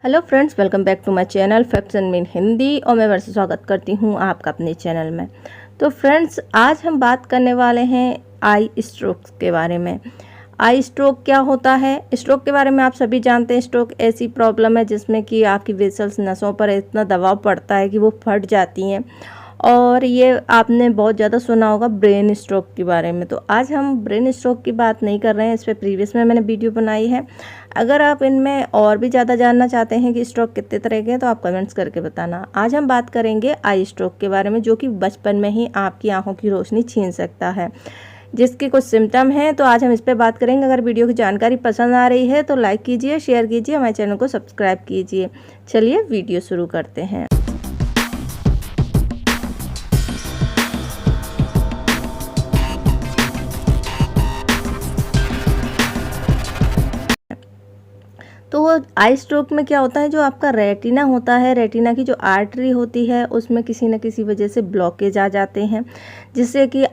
Hello friends, welcome back to my channel facts and mean Hindi. और मैं वर्षा स्वागत करती हूँ आपका अपने चैनल में। तो फ्रेंड्स, आज हम बात करने वाले हैं आई स्ट्रोक के बारे में। आई स्ट्रोक क्या होता है? स्ट्रोक के बारे में आप सभी जानते हैं। स्ट्रोक ऐसी प्रॉब्लम है जिसमें कि आपकी वेसल्स, नसों पर इतना दबाव पड़ता है कि वो फट जाती हैं। और ये आपने बहुत ज़्यादा सुना होगा ब्रेन स्ट्रोक के बारे में। तो आज हम ब्रेन स्ट्रोक की बात नहीं कर रहे हैं, इस पर प्रीवियस में मैंने वीडियो बनाई है। अगर आप इनमें और भी ज़्यादा जानना चाहते हैं कि स्ट्रोक कितने तरह के हैं तो आप कमेंट्स करके बताना। आज हम बात करेंगे आई स्ट्रोक के बारे में, जो कि बचपन में ही आपकी आंखों की रोशनी छीन सकता है, जिसके कुछ सिम्टम हैं। तो आज हम इस पर बात करेंगे। अगर वीडियो की जानकारी पसंद आ रही है तो लाइक कीजिए, शेयर कीजिए, हमारे चैनल को सब्सक्राइब कीजिए। चलिए वीडियो शुरू करते हैं। तो आई स्ट्रोक में क्या होता है, जो आपका रेटिना होता है, रेटिना की जो आर्टरी होती है उसमें किसी न किसी वजह से ब्लॉकेज आ जाते हैं, जिससे कि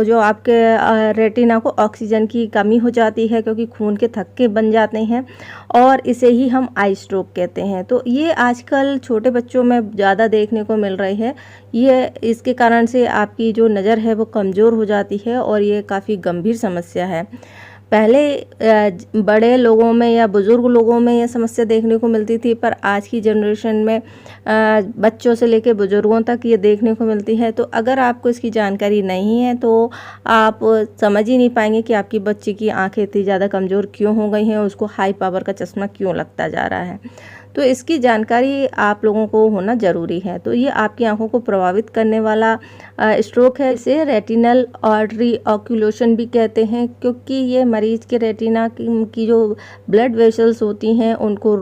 जो आपके रेटिना को ऑक्सीजन की कमी हो जाती है, क्योंकि खून के थक्के बन जाते हैं, और इसे ही हम आई स्ट्रोक कहते हैं। तो ये आजकल छोटे बच्चों में ज़्यादा देखने को मिल रही है। ये इसके कारण से आपकी जो नज़र है वो कमज़ोर हो जाती है, और ये काफ़ी गंभीर समस्या है। पहले बड़े लोगों में या बुज़ुर्ग लोगों में यह समस्या देखने को मिलती थी, पर आज की जनरेशन में बच्चों से लेकर बुज़ुर्गों तक ये देखने को मिलती है। तो अगर आपको इसकी जानकारी नहीं है तो आप समझ ही नहीं पाएंगे कि आपकी बच्ची की आंखें इतनी ज़्यादा कमज़ोर क्यों हो गई हैं, उसको हाई पावर का चश्मा क्यों लगता जा रहा है। तो इसकी जानकारी आप लोगों को होना ज़रूरी है। तो ये आपकी आंखों को प्रभावित करने वाला स्ट्रोक है। इसे रेटिनल आर्टरी ऑक्यूलेशन भी कहते हैं, क्योंकि ये मरीज के रेटिना की जो ब्लड वेसल्स होती हैं उनको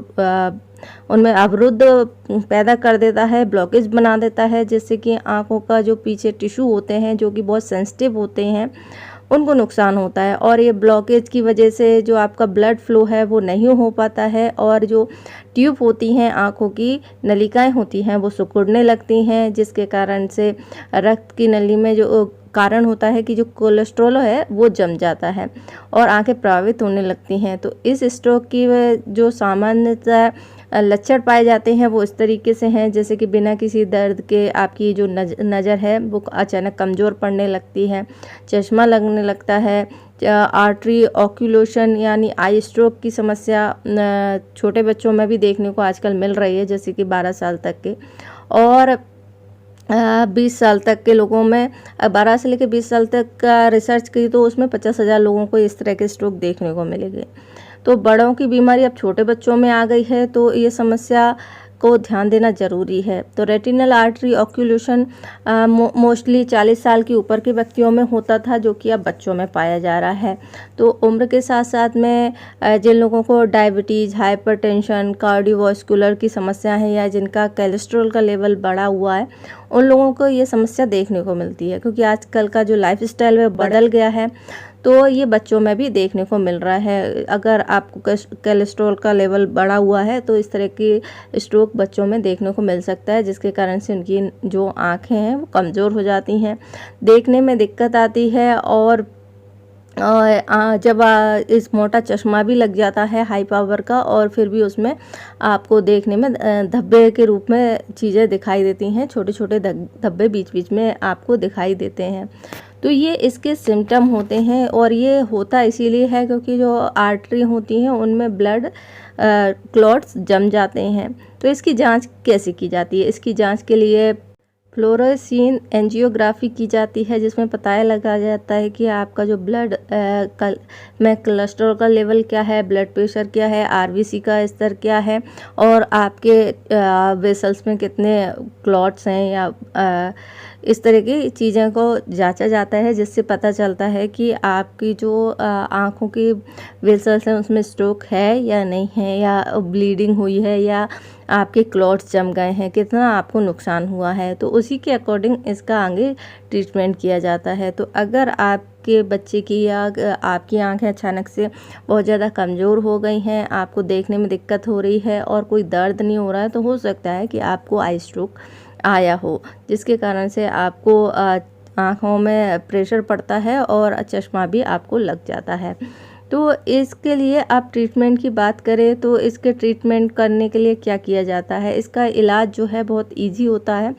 उनमें अवरुद्ध पैदा कर देता है, ब्लॉकेज बना देता है, जिससे कि आंखों का जो पीछे टिश्यू होते हैं, जो कि बहुत सेंसिटिव होते हैं, उनको नुकसान होता है। और ये ब्लॉकेज की वजह से जो आपका ब्लड फ्लो है वो नहीं हो पाता है, और जो ट्यूब होती हैं, आँखों की नलिकाएं होती हैं, वो सिकुड़ने लगती हैं, जिसके कारण से रक्त की नली में जो कारण होता है कि जो कोलेस्ट्रॉल है वो जम जाता है और आंखें प्रभावित होने लगती हैं। तो इस स्ट्रोक की जो सामान्यतः लक्षण पाए जाते हैं वो इस तरीके से हैं, जैसे कि बिना किसी दर्द के आपकी जो नज़र है वो अचानक कमज़ोर पड़ने लगती है, चश्मा लगने लगता है, आर्टरी ऑक्यूलेशन यानी आई स्ट्रोक की समस्या छोटे बच्चों में भी देखने को आजकल मिल रही है, जैसे कि 12 साल तक के, और 20 साल तक के लोगों में 12 से लेकर 20 साल तक का रिसर्च की तो उसमें 50,000 लोगों को इस तरह के स्ट्रोक देखने को मिलेंगे। तो बड़ों की बीमारी अब छोटे बच्चों में आ गई है, तो ये समस्या को ध्यान देना ज़रूरी है। तो रेटिनल आर्टरी ऑक्यूलेशन मोस्टली 40 साल की ऊपर के व्यक्तियों में होता था, जो कि अब बच्चों में पाया जा रहा है। तो उम्र के साथ साथ में जिन लोगों को डायबिटीज़, हाइपरटेंशन, कार्डियोवास्कुलर की समस्या है, या जिनका कोलेस्ट्रॉल का लेवल बढ़ा हुआ है, उन लोगों को ये समस्या देखने को मिलती है, क्योंकि आजकल का जो लाइफस्टाइल है बदल गया है। तो ये बच्चों में भी देखने को मिल रहा है। अगर आपको कोलेस्ट्रॉल का लेवल बढ़ा हुआ है तो इस तरह की स्ट्रोक बच्चों में देखने को मिल सकता है, जिसके कारण से उनकी जो आँखें हैं वो कमज़ोर हो जाती हैं, देखने में दिक्कत आती है, और जब इस मोटा चश्मा भी लग जाता है हाई पावर का, और फिर भी उसमें आपको देखने में धब्बे के रूप में चीज़ें दिखाई देती हैं, छोटे छोटे धब्बे बीच बीच में आपको दिखाई देते हैं। तो ये इसके सिम्टम होते हैं, और ये होता इसीलिए है क्योंकि जो आर्टरी होती हैं उनमें ब्लड क्लॉट्स जम जाते हैं। तो इसकी जांच कैसे की जाती है? इसकी जांच के लिए फ्लोरोसेंट एंजियोग्राफी की जाती है, जिसमें पता लगा जाता है कि आपका जो ब्लड में कोलेस्ट्रॉल का लेवल क्या है, ब्लड प्रेशर क्या है, आरबीसी का स्तर क्या है, और आपके वेसल्स में कितने क्लॉट्स हैं, या इस तरह की चीज़ों को जांचा जाता है, जिससे पता चलता है कि आपकी जो आँखों की वेसल्स हैं उसमें स्ट्रोक है या नहीं है, या ब्लीडिंग हुई है, या आपके क्लॉट्स जम गए हैं, कितना आपको नुकसान हुआ है। तो उसी के अकॉर्डिंग इसका आगे ट्रीटमेंट किया जाता है। तो अगर आपके बच्चे की या आपकी आंखें अचानक से बहुत ज़्यादा कमज़ोर हो गई हैं, आपको देखने में दिक्कत हो रही है और कोई दर्द नहीं हो रहा है, तो हो सकता है कि आपको आई स्ट्रोक आया हो, जिसके कारण से आपको आँखों में प्रेशर पड़ता है और चश्मा भी आपको लग जाता है। तो इसके लिए आप ट्रीटमेंट की बात करें तो इसके ट्रीटमेंट करने के लिए क्या किया जाता है, इसका इलाज जो है बहुत ईजी होता है।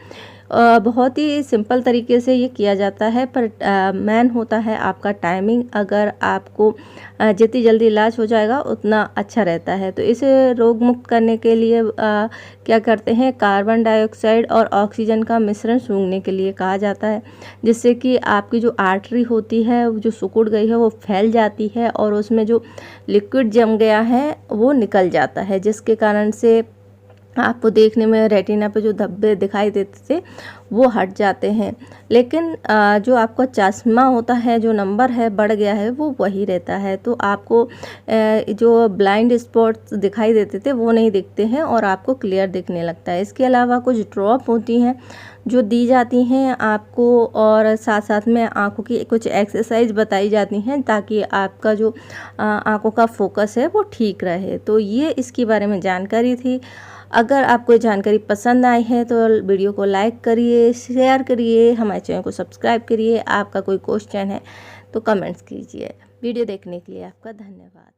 बहुत ही सिंपल तरीके से ये किया जाता है, पर मेन होता है आपका टाइमिंग। अगर आपको जितनी जल्दी इलाज हो जाएगा उतना अच्छा रहता है। तो इसे रोग मुक्त करने के लिए क्या करते हैं, कार्बन डाइऑक्साइड और ऑक्सीजन का मिश्रण सूंघने के लिए कहा जाता है, जिससे कि आपकी जो आर्टरी होती है वो जो सिकुड़ गई है वो फैल जाती है और उसमें जो लिक्विड जम गया है वो निकल जाता है, जिसके कारण से आपको देखने में रेटिना पे जो धब्बे दिखाई देते थे वो हट जाते हैं। लेकिन जो आपका चश्मा होता है, जो नंबर है बढ़ गया है, वो वही रहता है। तो आपको जो ब्लाइंड स्पॉट्स दिखाई देते थे वो नहीं दिखते हैं और आपको क्लियर दिखने लगता है। इसके अलावा कुछ ड्रॉप होती हैं जो दी जाती हैं आपको, और साथ साथ में आँखों की कुछ एक्सरसाइज बताई जाती हैं ताकि आपका जो आँखों का फोकस है वो ठीक रहे। तो ये इसके बारे में जानकारी थी। अगर आपको जानकारी पसंद आई है तो वीडियो को लाइक करिए, शेयर करिए, हमारे चैनल को सब्सक्राइब करिए। आपका कोई क्वेश्चन है तो कमेंट्स कीजिए। वीडियो देखने के लिए आपका धन्यवाद।